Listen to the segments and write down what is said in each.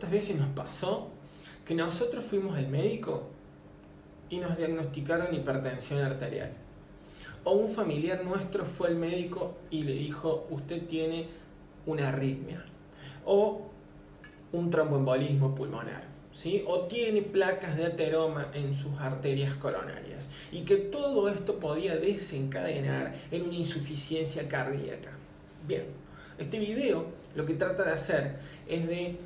cuántas veces nos pasó que nosotros fuimos al médico y nos diagnosticaron hipertensión arterial? O un familiar nuestro fue al médico y le dijo, usted tiene una arritmia. O un tromboembolismo pulmonar, ¿sí? O tiene placas de ateroma en sus arterias coronarias. Y que todo esto podía desencadenar en una insuficiencia cardíaca. Bien, este video lo que trata de hacer es de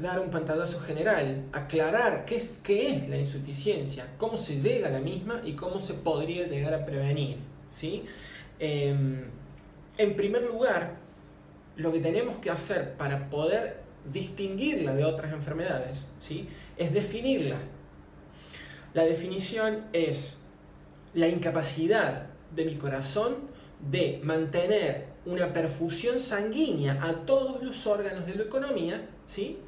dar un pantallazo general, aclarar qué es la insuficiencia, cómo se llega a la misma y cómo se podría llegar a prevenir, ¿sí? En primer lugar, lo que tenemos que hacer para poder distinguirla de otras enfermedades, ¿sí?, es definirla. La definición es la incapacidad de mi corazón de mantener una perfusión sanguínea a todos los órganos de la economía, ¿sí?,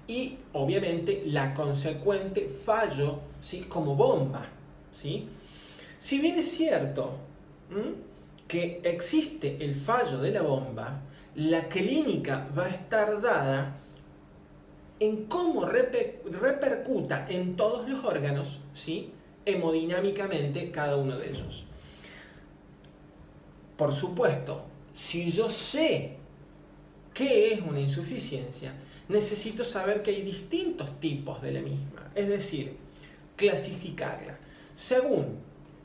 y obviamente la consecuente fallo, ¿sí?, como bomba, ¿sí? Si bien es cierto que existe el fallo de la bomba, la clínica va a estar dada en cómo repercuta en todos los órganos, ¿sí?, hemodinámicamente cada uno de ellos. Por supuesto, si yo sé qué es una insuficiencia, necesito saber que hay distintos tipos de la misma, es decir, clasificarla según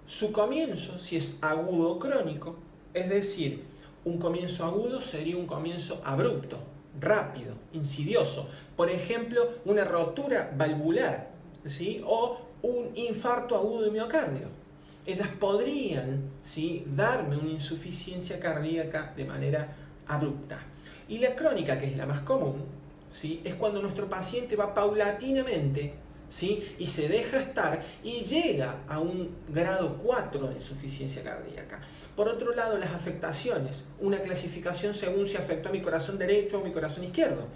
su comienzo, si es agudo o crónico, es decir, un comienzo agudo sería un comienzo abrupto, rápido, insidioso. Por ejemplo, una rotura valvular, ¿sí?, o un infarto agudo de miocardio. Ellas podrían, ¿sí?, darme una insuficiencia cardíaca de manera abrupta. Y la crónica, que es la más común, ¿sí?, es cuando nuestro paciente va paulatinamente, ¿sí?, y se deja estar y llega a un grado 4 de insuficiencia cardíaca. Por otro lado, las afectaciones, una clasificación según si afectó a mi corazón derecho o mi corazón izquierdo.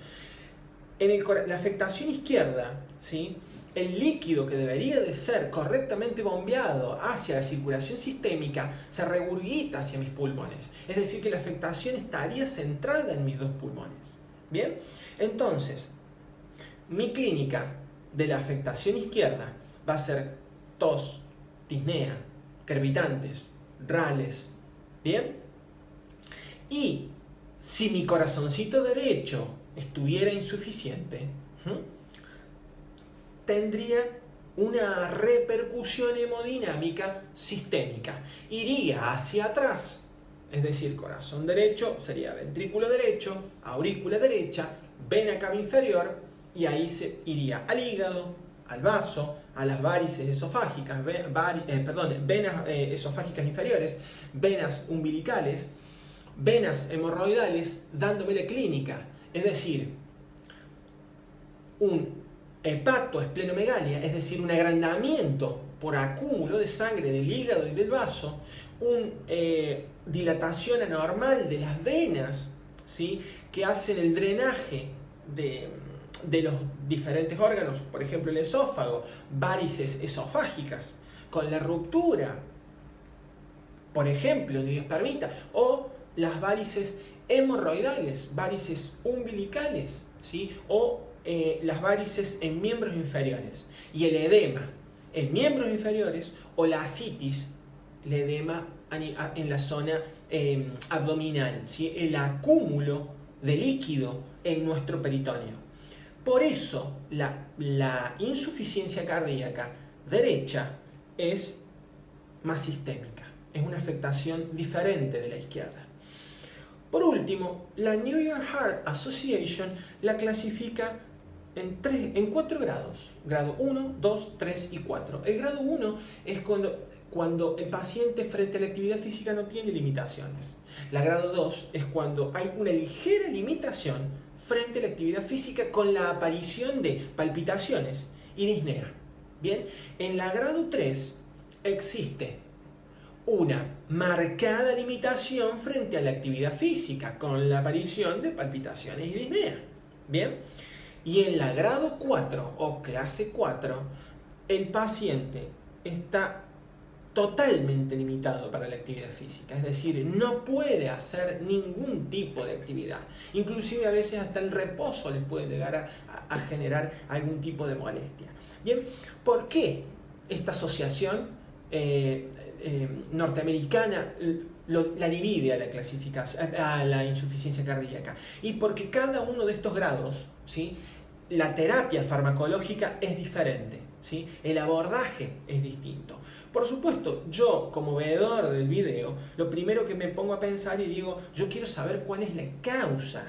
En la afectación izquierda, ¿sí?, el líquido que debería de ser correctamente bombeado hacia la circulación sistémica se regurgita hacia mis pulmones. Es decir, que la afectación estaría centrada en mis dos pulmones. ¿Bien? Entonces, mi clínica de la afectación izquierda va a ser tos, disnea, crepitantes, rales. ¿Bien? Y si mi corazoncito derecho estuviera insuficiente, tendría una repercusión hemodinámica sistémica. Iría hacia atrás, es decir, corazón derecho sería ventrículo derecho, aurícula derecha, vena cava inferior, y ahí se iría al hígado, al vaso, a las varices esofágicas, venas esofágicas inferiores, venas umbilicales, venas hemorroidales, dándome la clínica, es decir, un hepatoesplenomegalia, es decir, un agrandamiento por acúmulo de sangre del hígado y del vaso, una dilatación anormal de las venas, ¿sí?, que hacen el drenaje de los diferentes órganos, por ejemplo el esófago, varices esofágicas, con la ruptura, por ejemplo, en ileospermita, o las varices hemorroidales, varices umbilicales, ¿sí?, o las varices en miembros inferiores, y el edema en miembros inferiores, o la ascitis, el edema en la zona abdominal, ¿sí?, el acúmulo de líquido en nuestro peritoneo. Por eso la insuficiencia cardíaca derecha es más sistémica, es una afectación diferente de la izquierda. Por último, la New York Heart Association la clasifica en 4 grados. Grado 1, 2, 3 y 4. El grado 1 es cuando el paciente frente a la actividad física no tiene limitaciones. La grado 2 es cuando hay una ligera limitación frente a la actividad física con la aparición de palpitaciones y disnea. Bien, en la grado 3 existe una marcada limitación frente a la actividad física con la aparición de palpitaciones y disnea. Bien, y en la grado 4 o clase 4, el paciente está totalmente limitado para la actividad física, es decir, no puede hacer ningún tipo de actividad, inclusive a veces hasta el reposo les puede llegar a generar algún tipo de molestia. Bien, ¿por qué esta asociación norteamericana la divide a la clasificación, a la insuficiencia cardíaca? Y porque cada uno de estos grados, ¿sí?, la terapia farmacológica es diferente, ¿sí?, el abordaje es distinto. Por supuesto, yo como veedor del video, lo primero que me pongo a pensar y digo, yo quiero saber cuál es la causa,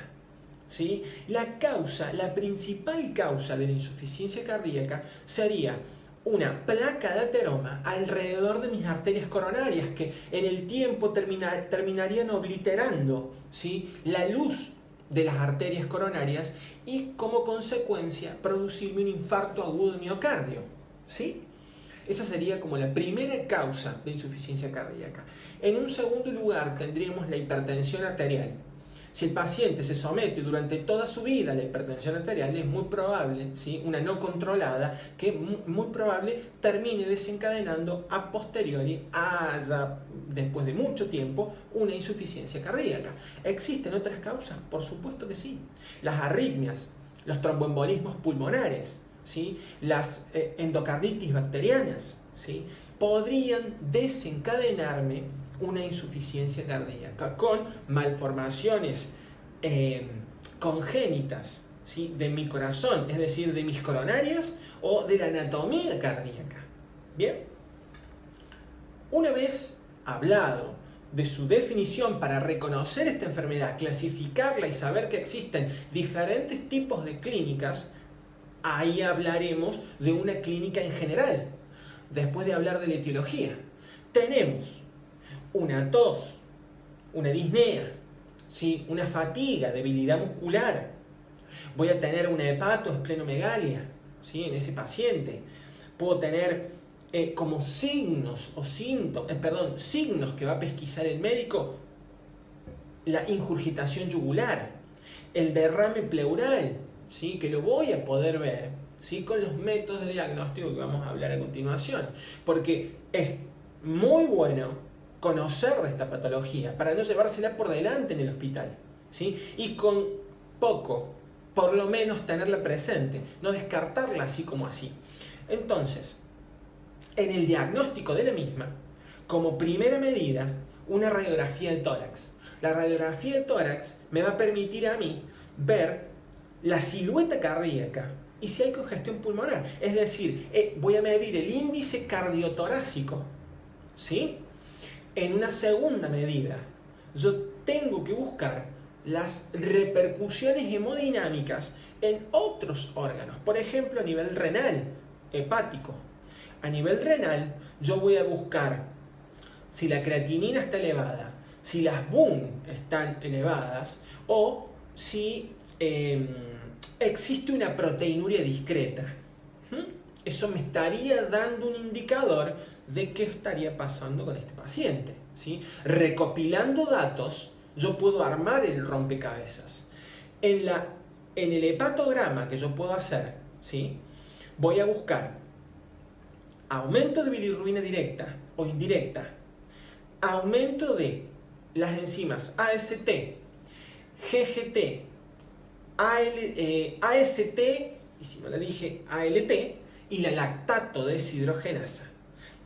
¿sí? La principal causa de la insuficiencia cardíaca sería una placa de ateroma alrededor de mis arterias coronarias que en el tiempo terminarían obliterando, ¿sí?, la luz de las arterias coronarias y como consecuencia producirme un infarto agudo de miocardio, ¿sí? Esa sería como la primera causa de insuficiencia cardíaca. En un segundo lugar tendríamos la hipertensión arterial. Si el paciente se somete durante toda su vida a la hipertensión arterial, es muy probable, ¿sí?, una no controlada, que muy probable termine desencadenando a posteriori, después de mucho tiempo, una insuficiencia cardíaca. ¿Existen otras causas? Por supuesto que sí. Las arritmias, los tromboembolismos pulmonares, ¿sí?, las endocarditis bacterianas, ¿sí?, podrían desencadenarme una insuficiencia cardíaca con malformaciones congénitas, ¿sí?, de mi corazón, es decir, de mis coronarias o de la anatomía cardíaca. Bien, una vez hablado de su definición para reconocer esta enfermedad, clasificarla y saber que existen diferentes tipos de clínicas, ahí hablaremos de una clínica en general. Después de hablar de la etiología, tenemos una tos, una disnea, ¿sí?, una fatiga, debilidad muscular. Voy a tener una hepatoesplenomegalia, ¿sí?, en ese paciente. Puedo tener como signos o síntomas, signos que va a pesquisar el médico, la ingurgitación yugular, el derrame pleural, ¿sí?, que lo voy a poder ver, ¿sí?, con los métodos de diagnóstico que vamos a hablar a continuación, porque es muy bueno conocer de esta patología para no llevársela por delante en el hospital, ¿sí?, y con poco, por lo menos tenerla presente, no descartarla así como así. Entonces, en el diagnóstico de la misma, como primera medida, una radiografía del tórax. La radiografía del tórax me va a permitir a mí ver la silueta cardíaca y si hay congestión pulmonar. Es decir, voy a medir el índice cardiotorácico, ¿sí? En una segunda medida, yo tengo que buscar las repercusiones hemodinámicas en otros órganos, por ejemplo, a nivel renal, hepático. A nivel renal, yo voy a buscar si la creatinina está elevada, si las BUN están elevadas o si existe una proteinuria discreta. Eso me estaría dando un indicador de qué estaría pasando con este paciente, ¿sí? Recopilando datos, yo puedo armar el rompecabezas. En el hepatograma que yo puedo hacer, ¿sí?, voy a buscar aumento de bilirrubina directa o indirecta, aumento de las enzimas AST, GGT, AST, y si no la dije, ALT, y la lactato deshidrogenasa,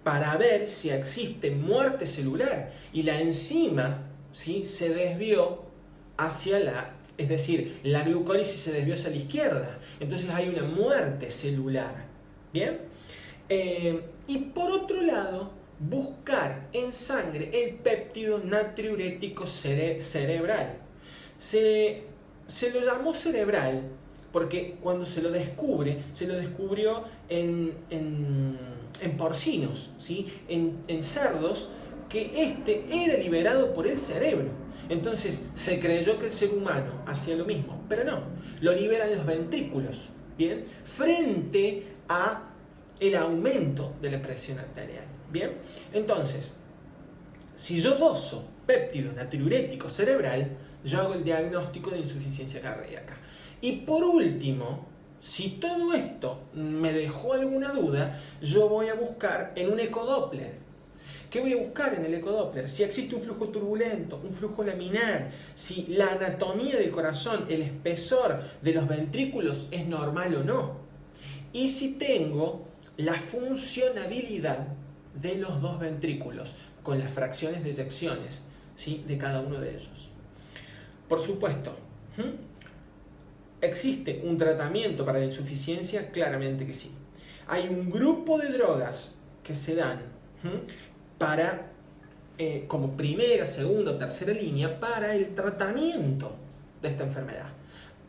para ver si existe muerte celular y la enzima, ¿sí?, se desvió hacia es decir, la glucólisis se desvió hacia la izquierda, entonces hay una muerte celular. ¿Bien? Y por otro lado, buscar en sangre el péptido natriurético cerebral. Se lo llamó cerebral porque cuando se lo descubrió en porcinos, ¿sí?, en cerdos, que era liberado por el cerebro. Entonces se creyó que el ser humano hacía lo mismo, pero no, lo liberan los ventrículos, ¿bien?, frente a el aumento de la presión arterial. Bien, entonces, si yo doso péptido natriurético cerebral, yo hago el diagnóstico de insuficiencia cardíaca. Y por último, si todo esto me dejó alguna duda, yo voy a buscar en un ecodoppler. ¿Qué voy a buscar en el ecodoppler? Si existe un flujo turbulento, un flujo laminar, si la anatomía del corazón, el espesor de los ventrículos es normal o no. Y si tengo la funcionabilidad de los dos ventrículos con las fracciones de eyecciones, ¿sí?, de cada uno de ellos. Por supuesto, ¿existe un tratamiento para la insuficiencia? Claramente que sí. Hay un grupo de drogas que se dan para, como primera, segunda o tercera línea para el tratamiento de esta enfermedad.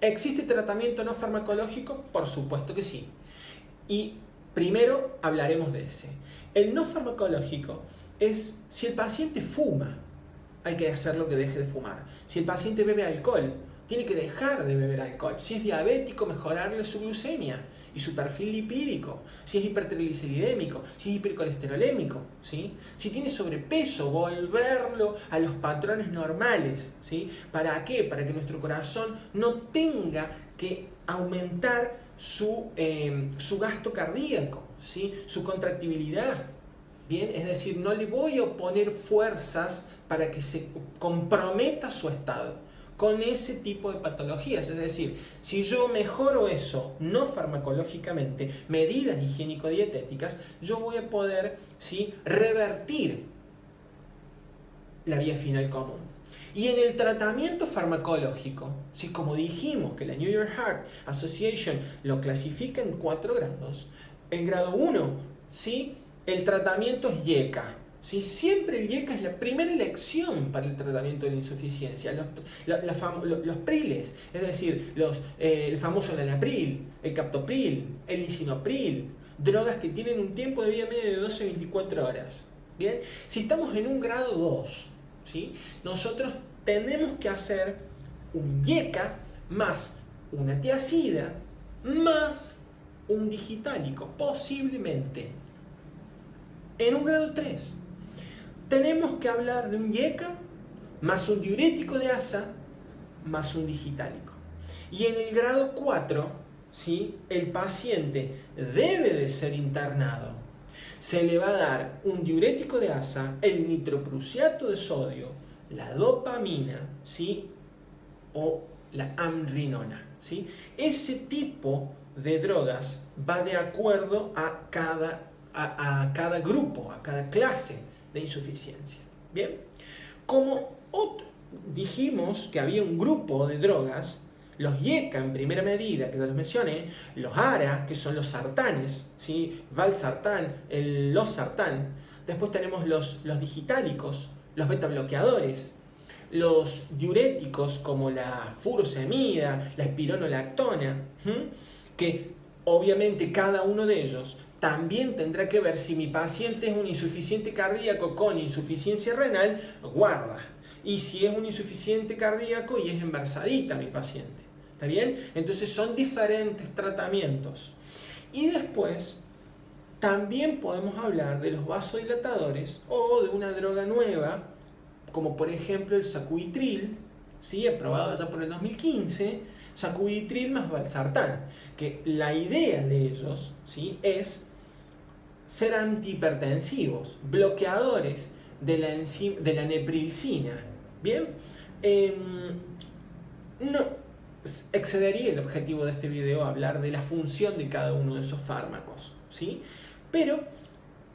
¿Existe tratamiento no farmacológico? Por supuesto que sí. Y primero hablaremos de ese. El no farmacológico es si el paciente fuma, hay que hacerlo que deje de fumar. Si el paciente bebe alcohol, tiene que dejar de beber alcohol. Si es diabético, mejorarle su glucemia y su perfil lipídico. Si es hipertrigliceridémico, si es hipercolesterolémico, ¿sí? Si tiene sobrepeso, volverlo a los patrones normales, ¿sí? ¿Para qué? Para que nuestro corazón no tenga que aumentar su gasto cardíaco, ¿sí?, su contractibilidad. Bien, es decir, no le voy a poner fuerzas para que se comprometa su estado con ese tipo de patologías. Es decir, si yo mejoro eso no farmacológicamente, medidas higiénico-dietéticas, yo voy a poder, ¿sí?, revertir la vía final común. Y en el tratamiento farmacológico, ¿sí?, como dijimos que la New York Heart Association lo clasifica en 4 grados, el grado 1, ¿sí?, el tratamiento es IECA. ¿Sí? Siempre el IECA es la primera elección para el tratamiento de la insuficiencia. Los priles, es decir, el famoso enalapril, el captopril, el lisinopril, drogas que tienen un tiempo de vida media de 12 a 24 horas. ¿Bien? Si estamos en un grado 2, ¿sí?, nosotros tenemos que hacer un IECA más una tiazida más un digitálico, posiblemente. En un grado 3, tenemos que hablar de un IECA más un diurético de asa más un digitálico. Y en el grado 4, ¿sí?, el paciente debe de ser internado. Se le va a dar un diurético de asa, el nitroprusiato de sodio, la dopamina, ¿sí?, o la amrinona, ¿sí? Ese tipo de drogas va de acuerdo a cada grupo, a cada clase de insuficiencia. Bien, como dijimos que había un grupo de drogas, los IECA en primera medida, que ya los mencioné, los ARA, que son los sartanes, ¿sí?, valsartán, el losartán. Después tenemos los digitálicos, los beta bloqueadores, los diuréticos como la furosemida, la espironolactona, que obviamente cada uno de ellos también tendrá que ver si mi paciente es un insuficiente cardíaco con insuficiencia renal, guarda. Y si es un insuficiente cardíaco y es embarazadita mi paciente. ¿Está bien? Entonces son diferentes tratamientos. Y después también podemos hablar de los vasodilatadores o de una droga nueva, como por ejemplo el sacubitril, ¿sí?, aprobado ya por el 2015, sacubitril más valsartán, que la idea de ellos, ¿sí?, es ser antihipertensivos, bloqueadores de la neprilcina. Bien, no excedería el objetivo de este video a hablar de la función de cada uno de esos fármacos, ¿sí?, pero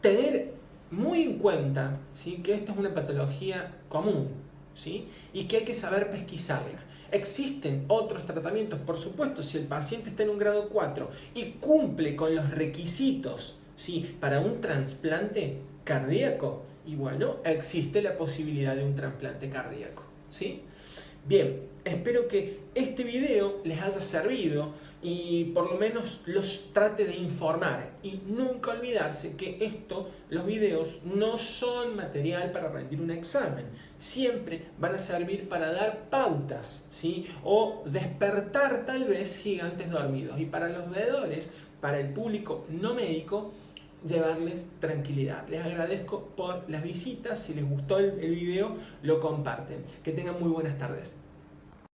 tener muy en cuenta, ¿sí?, que esto es una patología común, ¿sí?, y que hay que saber pesquisarla. Existen otros tratamientos, por supuesto, si el paciente está en un grado 4 y cumple con los requisitos, ¿sí?, para un trasplante cardíaco, y bueno, existe la posibilidad de un trasplante cardíaco, ¿sí? Bien, espero que este video les haya servido y por lo menos los trate de informar. Y nunca olvidarse que los videos no son material para rendir un examen. Siempre van a servir para dar pautas, ¿sí?, o despertar tal vez gigantes dormidos. Y para los veedores, para el público no médico, llevarles tranquilidad. Les agradezco por las visitas. Si les gustó el video, lo comparten. Que tengan muy buenas tardes.